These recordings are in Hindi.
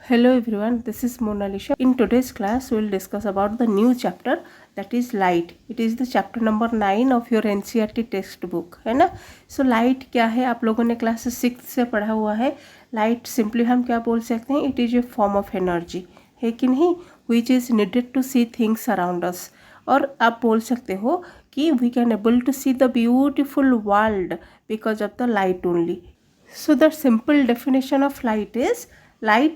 Hello everyone, this is Monalisha. In today's class, we will discuss about the new chapter that is light. It is the chapter number 9 of your NCERT textbook, है ना. So light क्या है, आप लोगों ने क्लास 6 से पढ़ा हुआ है. Light simply हम क्या बोल सकते हैं, it is a form of energy, है कि नहीं, which is needed to see things around us. और आप बोल सकते हो कि we can able to see the beautiful world because of the light only. So the simple definition of light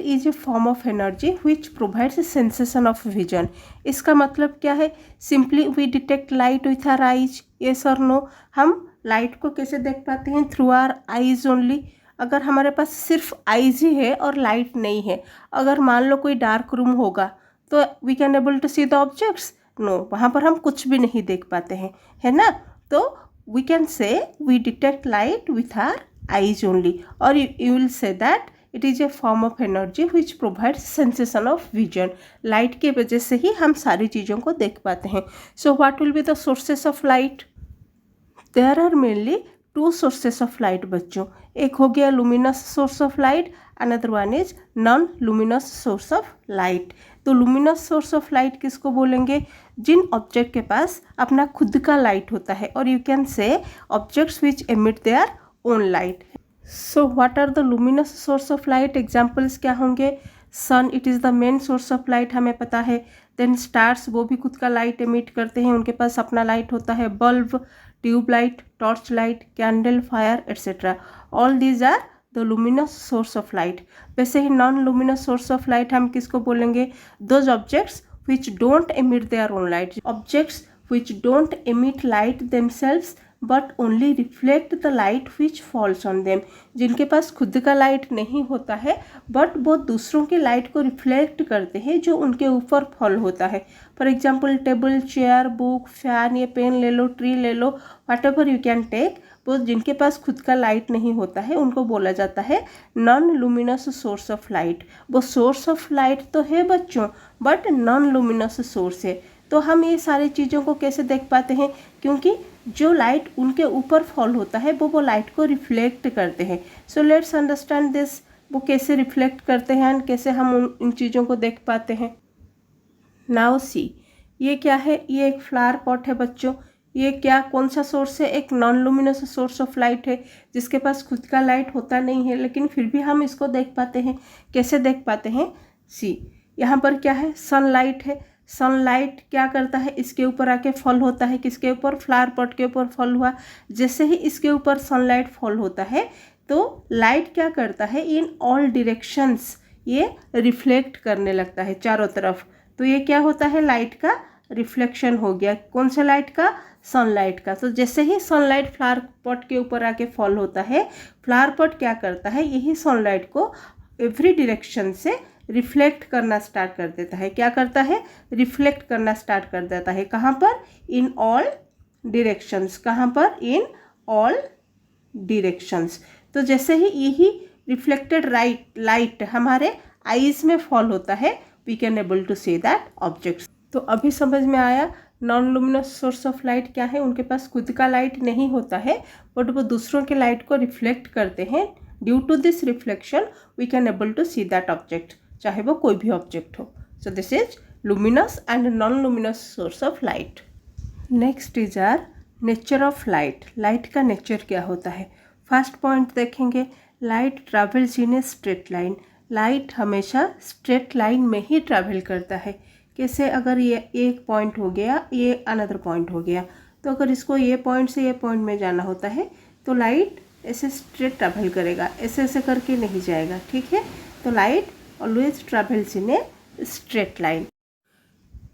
is a form of energy which provides a sensation of vision. इसका मतलब क्या है, simply we detect light with our eyes, yes or no. हम लाइट को कैसे देख पाते हैं, थ्रू आवर आईज ओनली. अगर हमारे पास सिर्फ आईज ही है और लाइट नहीं है, अगर मान लो कोई डार्क रूम होगा तो we can able to see the objects, no, वहाँ पर हम कुछ भी नहीं देख पाते हैं, है ना. तो we can say we detect light with our eyes only, or you will say that it is a form of energy which provides sensation of vision. Light के वजह से ही हम सारी चीज़ों को देख पाते हैं. So what will be the sources of light? There are mainly two sources of light बच्चों. एक हो गया luminous source of light, another one is non luminous source of light. तो luminous source of light किसको बोलेंगे, जिन ऑब्जेक्ट के पास अपना खुद का लाइट होता है, और you can say objects which emit their own light. So what are the luminous source of light? Examples क्या होंगे? Sun, it is the main source of light, हमें पता है. देन स्टार्स, वो भी खुद का लाइट एमिट करते हैं, उनके पास अपना लाइट होता है. Bulb, tube light, torch light, candle, fire etcetera, all these are the luminous source of light. वैसे ही non luminous source of light हम किसको बोलेंगे? Those objects which don't emit their own light. Objects which don't emit light themselves but only reflect the light which falls on them. जिनके पास खुद का लाइट नहीं होता है बट वो दूसरों के लाइट को रिफ्लेक्ट करते हैं जो उनके ऊपर फॉल होता है. For example table, chair, book, fan, ये पेन ले लो, ट्री ले लो, whatever you can take. वो जिनके पास खुद का लाइट नहीं होता है उनको बोला जाता है non luminous source of light. वो सोर्स ऑफ लाइट तो है बच्चों, बट नॉन लुमिनस सोर्स है. तो हम ये सारी चीज़ों को कैसे देख पाते हैं, क्योंकि जो लाइट उनके ऊपर फॉल होता है वो लाइट को रिफ्लेक्ट करते हैं. सो लेट्स अंडरस्टैंड दिस, वो कैसे रिफ्लेक्ट करते हैं और कैसे हम इन चीज़ों को देख पाते हैं. नाउ सी, ये क्या है? ये एक फ्लावर पॉट है बच्चों. ये क्या, कौन सा सोर्स है? एक non luminous source of light है जिसके पास खुद का लाइट होता नहीं है, लेकिन फिर भी हम इसको देख पाते हैं. कैसे देख पाते हैं? सी, यहाँ पर क्या है? सनलाइट है. सनलाइट क्या करता है? इसके ऊपर आके फॉल होता है. किसके ऊपर? फ्लावर पॉट के ऊपर फॉल हुआ. जैसे ही इसके ऊपर सनलाइट फॉल होता है तो लाइट क्या करता है, इन ऑल डायरेक्शंस ये रिफ्लेक्ट करने लगता है चारों तरफ. तो ये क्या होता है? लाइट का रिफ्लेक्शन हो गया. कौन सा लाइट का? सनलाइट का. तो जैसे ही सनलाइट फ्लावर पॉट के ऊपर आके फॉल होता है, फ्लावर पॉट क्या करता है, यही सनलाइट को एवरी डायरेक्शन से रिफ्लेक्ट करना स्टार्ट कर देता है. क्या करता है? रिफ्लेक्ट करना स्टार्ट कर देता है. कहाँ पर? In all directions. कहाँ पर? In all directions. तो जैसे ही यही रिफ्लेक्टेड लाइट हमारे आईज में फॉल होता है, we can able to see that objects. तो अभी समझ में आया non luminous source of light क्या है. उनके पास खुद का लाइट नहीं होता है बट वो दूसरों के लाइट को रिफ्लेक्ट करते हैं. Due to this reflection we can able to see that object, चाहे वो कोई भी ऑब्जेक्ट हो. So this is luminous and non luminous source of light. Next is our nature of light. Light का नेचर क्या होता है? फर्स्ट पॉइंट देखेंगे, light travels in a straight line. Light हमेशा स्ट्रेट लाइन में ही ट्रैवल करता है. कैसे? अगर ये एक पॉइंट हो गया, ये अनदर पॉइंट हो गया, तो अगर इसको ये पॉइंट से ये पॉइंट में जाना होता है तो लाइट ऐसे स्ट्रेट ट्रैवल करेगा, ऐसे ऐसे करके नहीं जाएगा. ठीक है, तो light always travels in a straight line.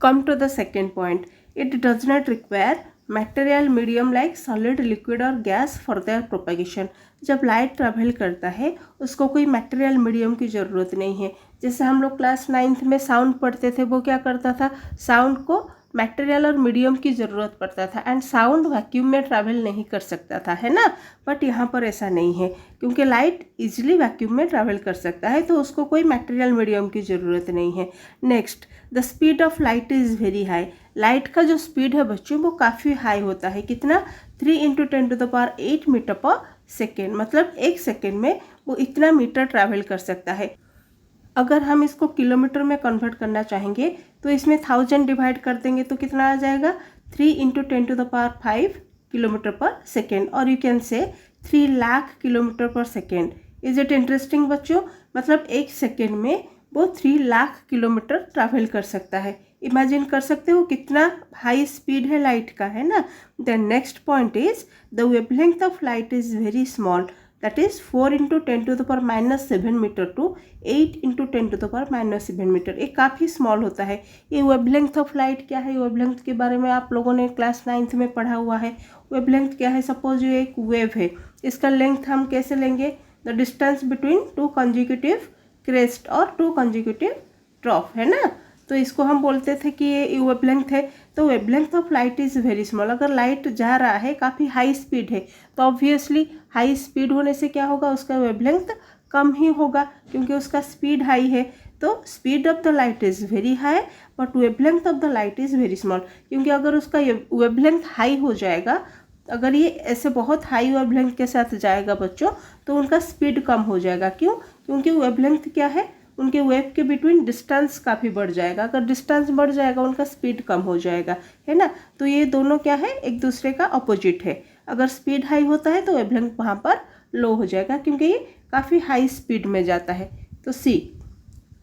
Come to the second point. It does not require material medium like solid, liquid or gas for their propagation. जब लाइट ट्रैवल करता है उसको कोई मटेरियल मीडियम की ज़रूरत नहीं है. जैसे हम लोग क्लास 9th में साउंड पढ़ते थे, वो क्या करता था, साउंड को मटेरियल और मीडियम की ज़रूरत पड़ता था एंड साउंड वैक्यूम में ट्रैवल नहीं कर सकता था, है ना. बट यहाँ पर ऐसा नहीं है, क्योंकि लाइट इजीली वैक्यूम में ट्रैवल कर सकता है, तो उसको कोई मटेरियल मीडियम की ज़रूरत नहीं है. Next, the speed of light is very high. Light का जो स्पीड है बच्चों वो काफ़ी हाई होता है. कितना? 3 × 10⁸ मीटर पर सेकेंड. मतलब एक सेकेंड में वो इतना मीटर ट्रैवल कर सकता है. अगर हम इसको किलोमीटर में कन्वर्ट करना चाहेंगे तो इसमें 1000 डिवाइड कर देंगे तो कितना आ जाएगा 3 × 10⁵ किलोमीटर पर सेकेंड, और यू कैन से 3 लाख किलोमीटर पर सेकेंड। इज इट इंटरेस्टिंग बच्चों? मतलब एक सेकेंड में वो 3 लाख किलोमीटर ट्रैवल कर सकता है। इमेजिन कर सकते हो कितना हाई स्पीड है लाइट का, है ना। The next point is the wavelength of light is very small, that is 4 × 10⁻7 metre to 8 × 10⁻7 metre. ये काफ़ी स्मॉल होता है। ये वेवलेंथ ऑफ लाइट क्या है? वेवलेंथ के बारे में आप लोगों ने क्लास 9th में पढ़ा हुआ है। वेवलेंथ क्या है? सपोज ये एक वेव है, इसका लेंथ हम कैसे लेंगे? The distance between 2 consecutive crest और 2 कंजिक्यूटिव ट्रॉफ, है ना। तो इसको हम बोलते थे कि ये वेवलेंथ है। तो wavelength of light is very small. अगर लाइट जा रहा है काफ़ी हाई स्पीड है तो ऑब्वियसली हाई स्पीड होने से क्या होगा, उसका वेवलेंथ कम ही होगा क्योंकि उसका स्पीड हाई है। तो speed of the light is very high but wavelength of the light is very small, क्योंकि अगर उसका वेवलेंथ हाई हो जाएगा, अगर ये ऐसे बहुत हाई वेवलेंथ के साथ जाएगा बच्चों, तो उनका स्पीड कम हो जाएगा। क्यों? क्योंकि वेवलेंथ क्या है, उनके वेव के बिटवीन डिस्टेंस काफ़ी बढ़ जाएगा। अगर डिस्टेंस बढ़ जाएगा उनका स्पीड कम हो जाएगा, है ना। तो ये दोनों क्या है, एक दूसरे का अपोजिट है। अगर स्पीड हाई होता है तो वेवलेंथ वहाँ पर लो हो जाएगा क्योंकि ये काफ़ी हाई स्पीड में जाता है। तो सी,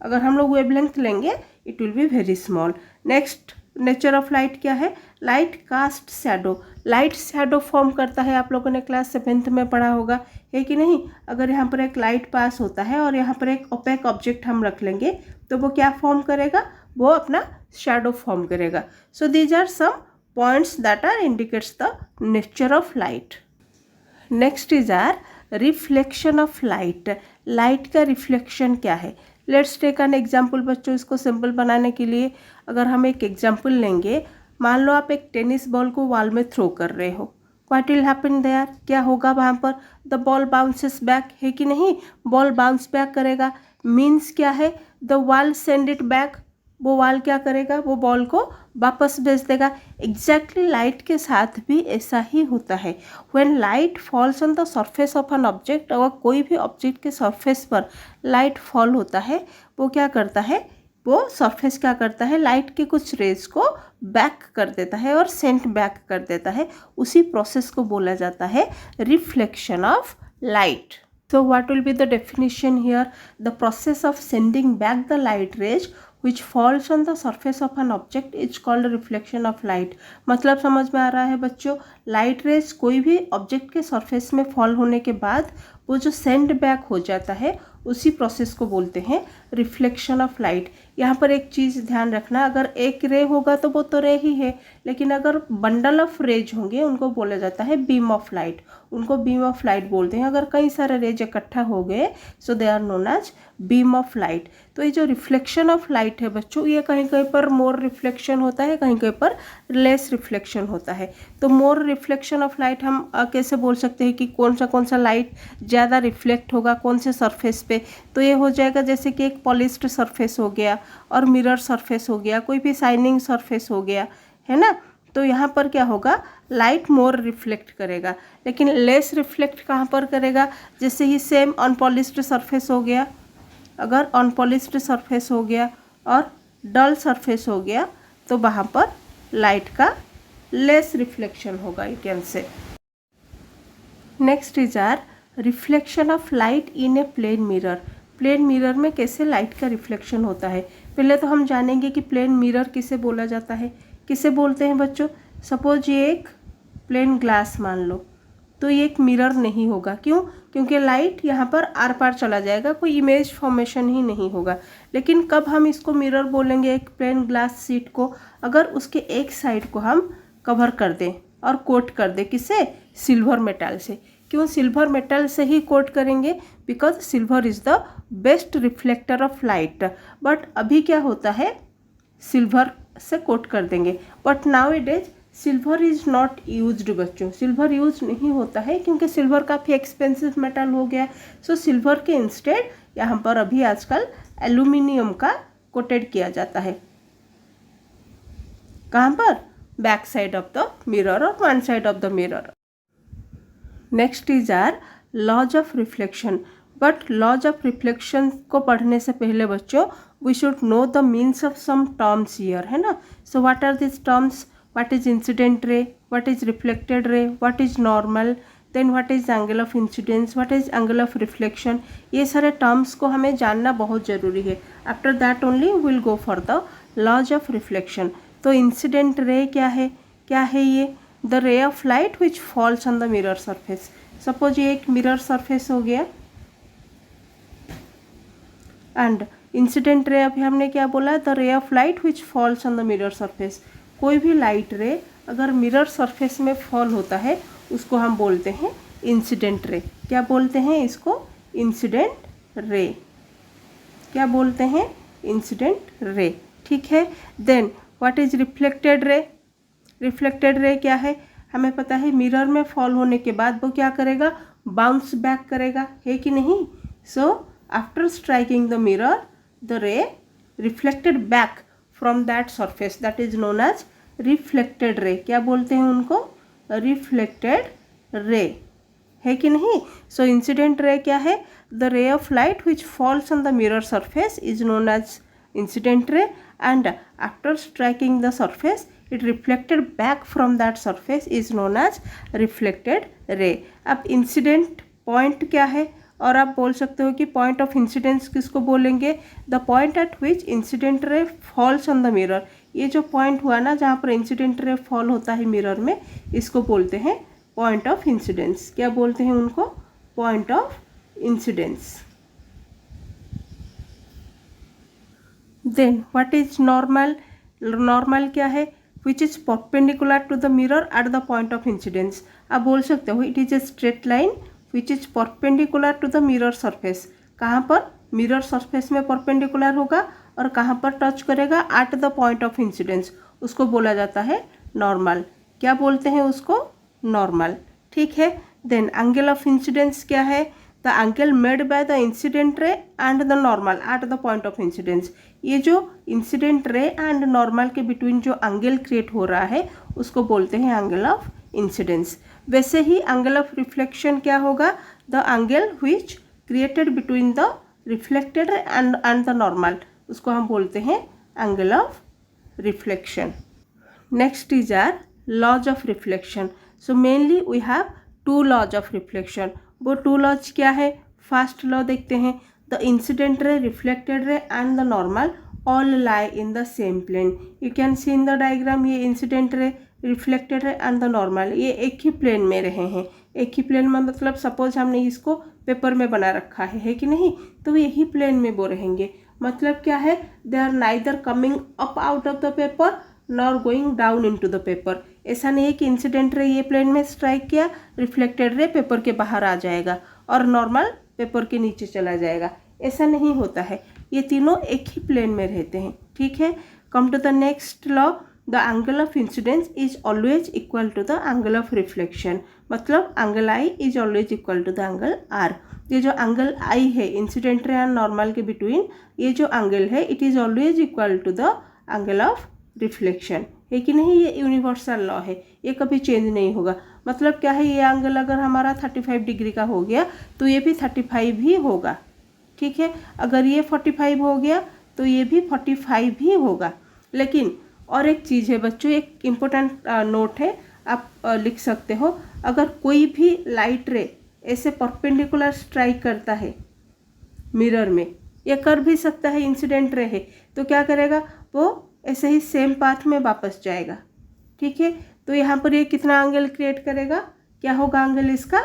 अगर हम लोग वेवलेंथ लेंगे it will be very small. Next nature of light क्या है? Light cast shadow. Light shadow form करता है, आप लोगों ने क्लास 7th में पढ़ा होगा, है कि नहीं। अगर यहाँ पर एक लाइट पास होता है और यहाँ पर एक ओपेक ऑब्जेक्ट हम रख लेंगे तो वो क्या फॉर्म करेगा? वो अपना शैडो फॉर्म करेगा। So these are some points that are indicates the nature of light. Next is our reflection of light. Light का रिफ्लेक्शन क्या है? लेट्स टेक एन एग्जाम्पल बच्चों। इसको सिंपल बनाने के लिए अगर हम एक एग्जाम्पल लेंगे, मान लो आप एक टेनिस बॉल को वॉल में थ्रो कर रहे हो, व्हाट विल हैपन देयर? क्या होगा वहाँ पर? द बॉल बाउंसेस बैक, है कि नहीं। बॉल बाउंस बैक करेगा, मीन्स क्या है? The wall send it back. वो वॉल क्या करेगा? वो बॉल को वापस भेज देगा। एग्जैक्टली लाइट के साथ भी ऐसा ही होता है। When light falls on the surface of an object, अगर कोई भी ऑब्जेक्ट के सरफेस पर लाइट फॉल होता है, वो क्या करता है? वो सरफेस क्या करता है? लाइट के कुछ रेज को बैक कर देता है और सेंट बैक कर देता है। उसी प्रोसेस को बोला जाता है reflection of light. So what will be the definition here? The process of sending back the light rays which falls on the surface of an object is called reflection of light। मतलब समझ में आ रहा है बच्चों? लाइट रेज कोई भी ऑब्जेक्ट के सरफेस में फॉल होने के बाद वो जो सेंड बैक हो जाता है, उसी प्रोसेस को बोलते हैं रिफ्लेक्शन ऑफ लाइट। यहाँ पर एक चीज़ ध्यान रखना, अगर एक रे होगा तो वो तो रे ही है, लेकिन अगर बंडल ऑफ रेज होंगे उनको बोला जाता है बीम ऑफ लाइट। उनको बीम ऑफ लाइट बोलते हैं। अगर कई सारे रेज इकट्ठा हो गए so they are known as beam of light. तो ये जो रिफ्लेक्शन ऑफ लाइट है बच्चों, ये कहीं कहीं पर मोर रिफ्लेक्शन होता है, कहीं कहीं पर लेस रिफ्लेक्शन होता है। तो मोर रिफ्लेक्शन ऑफ लाइट हम कैसे बोल सकते हैं कि कौन सा लाइट ज़्यादा रिफ्लेक्ट होगा कौन से सरफेस पे? तो ये हो जाएगा जैसे कि एक पॉलिश्ड सरफेस हो गया और मिरर सरफेस हो गया, कोई भी शाइनिंग सरफेस हो गया, है ना। तो यहाँ पर क्या होगा? लाइट मोर रिफ्लेक्ट करेगा। लेकिन लेस रिफ्लेक्ट कहाँ पर करेगा? जैसे ही सेम अनपॉलिश्ड सरफेस हो गया, अगर अनपॉलिश्ड सरफेस हो गया और डल सरफेस हो गया तो वहाँ पर लाइट का लेस रिफ्लेक्शन होगा, you can say. Next is our reflection of light in a plane mirror. Plane mirror में कैसे लाइट का रिफ्लेक्शन होता है? पहले तो हम जानेंगे कि प्लेन मिरर किसे बोला जाता है। किसे बोलते हैं बच्चों? सपोज ये एक प्लेन ग्लास मान लो, तो ये एक मिरर नहीं होगा। क्यों? क्योंकि लाइट यहाँ पर आर पार चला जाएगा, कोई इमेज फॉर्मेशन ही नहीं होगा। लेकिन कब हम इसको मिरर बोलेंगे? एक प्लेन ग्लास शीट को अगर उसके एक साइड को हम कवर कर दें और कोट कर दें, किससे? सिल्वर मेटल से। क्यों सिल्वर मेटल से ही कोट करेंगे? Because silver is the best reflector of light. But अभी क्या होता है, सिल्वर से कोट कर देंगे, but now it is silver is not used बच्चों। सिल्वर यूज नहीं होता है क्योंकि सिल्वर काफ़ी एक्सपेंसिव मेटल हो गया। सो सिल्वर के इंस्टेड यहाँ पर अभी आजकल एल्यूमिनियम का कोटेड किया जाता है। कहाँ पर? Back side of the mirror और one side of the mirror. Next is our laws of reflection. But laws of reflection को पढ़ने से पहले बच्चों we should know the means of some terms here, है ना. So what are this terms? What is incident ray, what is reflected ray, what is normal, then what is angle of incidence, what is angle of reflection. ये सारे टर्म्स को हमें जानना बहुत ज़रूरी है. After that only will go for the laws of reflection. तो इंसिडेंट रे क्या है ये? The ray of light which falls on the mirror surface. Suppose ये एक मिरर सरफेस हो गया एंड इंसिडेंट रे अभी हमने क्या बोला? The ray of light which falls on the mirror surface. कोई भी लाइट रे अगर मिरर सरफेस में फॉल होता है उसको हम बोलते हैं इंसिडेंट रे. क्या बोलते हैं इसको? Incident ray. क्या बोलते हैं? Incident ray. ठीक है. Then what is reflected ray? Reflected ray क्या है? हमें पता है मिरर में फॉल होने के बाद वो क्या करेगा? बाउंस बैक करेगा, है कि नहीं? So after striking the mirror the ray reflected back from that surface, that is known as reflected ray. क्या बोलते हैं उनको? रिफ्लेक्टेड रे, है कि नहीं? सो इंसिडेंट रे क्या है? The ray of light which falls on the mirror surface is known as incident ray and after striking the surface it reflected back from that surface is known as reflected ray. अब इंसिडेंट पॉइंट क्या है? और आप बोल सकते हो कि पॉइंट ऑफ इंसिडेंस किसको बोलेंगे? The point eight which incident ray false on the mirror. ये जो पॉइंट हुआ ना जहाँ पर इंसिडेंट रे फॉल होता है मिरर में, इसको बोलते हैं पॉइंट ऑफ इंसिडेंस. क्या बोलते हैं उनको? Point of incidence. Then what is normal? Normal क्या है? Which is perpendicular to the mirror at the point of incidence. आप बोल सकते हो it is a straight line which is perpendicular to the mirror surface. कहाँ पर? मिरर सरफेस में परपेंडिकुलर होगा और कहाँ पर टच करेगा? Eight the point of incidence. उसको बोला जाता है नॉर्मल. क्या बोलते हैं उसको? नॉर्मल. ठीक है. देन एंगल ऑफ इंसिडेंस क्या है? The angle made by the incident रे and the normal at the point of incidence. ये जो इंसिडेंट रे एंड नॉर्मल के बिटवीन जो एंगल क्रिएट हो रहा है उसको बोलते हैं एंगल ऑफ इंसिडेंस. वैसे ही एंगल ऑफ रिफ्लेक्शन क्या होगा? The angle which created between the reflected and the normal, उसको हम बोलते हैं angle of reflection. Next is our laws of reflection. So mainly we have two laws of reflection. वो टू लॉज क्या है? फर्स्ट लॉ देखते हैं. The incident ray, reflected ray and the normal all lie in the same plane. You can see in the diagram ये incident ray, reflected ray and the normal ये एक ही प्लेन में रहे हैं. एक ही प्लेन में मतलब सपोज हमने इसको पेपर में बना रखा है कि नहीं? तो यही प्लेन में वो रहेंगे. मतलब क्या है? They are neither coming up out of the paper nor going down into the paper. ऐसा नहीं है कि इंसिडेंट रे ये प्लेन में स्ट्राइक किया, रिफ्लेक्टेड रे पेपर के बाहर आ जाएगा और नॉर्मल पेपर के नीचे चला जाएगा. ऐसा नहीं होता है. ये तीनों एक ही प्लेन में रहते हैं. ठीक है. Come to the next law. The angle of incidence is always equal to the angle of reflection. मतलब angle i is always equal to the angle r. ये जो एंगल आई है इंसिडेंट रे एंड नॉर्मल के बिटवीन, ये जो एंगल है it is always equal to the angle of reflection. है कि नहीं? ये यूनिवर्सल लॉ है, ये कभी चेंज नहीं होगा. मतलब क्या है? ये एंगल अगर हमारा 35 डिग्री का हो गया तो ये भी 35 ही होगा. ठीक है. अगर ये 45 हो गया तो ये भी 45 ही होगा. लेकिन और एक चीज़ है बच्चों, एक इम्पोर्टेंट नोट है, आप लिख सकते हो. अगर कोई भी लाइट रे ऐसे परपेंडिकुलर स्ट्राइक करता है मिरर में, ये कर भी सकता है, इंसिडेंट रे है, तो क्या करेगा? वो ऐसे ही सेम पाथ में वापस जाएगा. ठीक है. तो यहाँ पर ये कितना एंगल क्रिएट करेगा? क्या होगा एंगल इसका?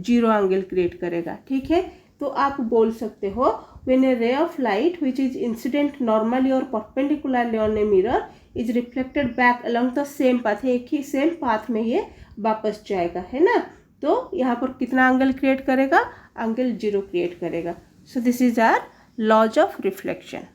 0 एंगल क्रिएट करेगा. ठीक है. तो आप बोल सकते हो when a ray of light which is incident normally और perpendicularly on a mirror is reflected back along the same path. एक ही सेम पाथ में ये वापस जाएगा, है ना? तो यहाँ पर कितना एंगल क्रिएट करेगा? एंगल 0 क्रिएट करेगा. So this is our laws of reflection.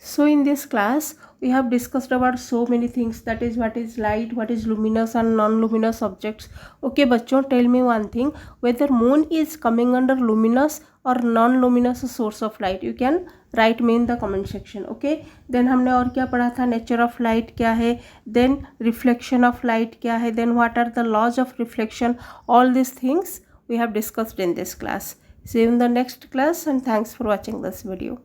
So in this class we have discussed about so many things, that is what is light, what is luminous and non-luminous objects. Okay बच्चों, tell me one thing, whether moon is coming under luminous or non-luminous source of light. You can write me in the comment section. Okay. then हमने और क्या पढ़ा था? nature of light क्या है, then reflection of light क्या है, then what are the laws of reflection. all these things we have discussed in this class. See you in the next class and thanks for watching this video.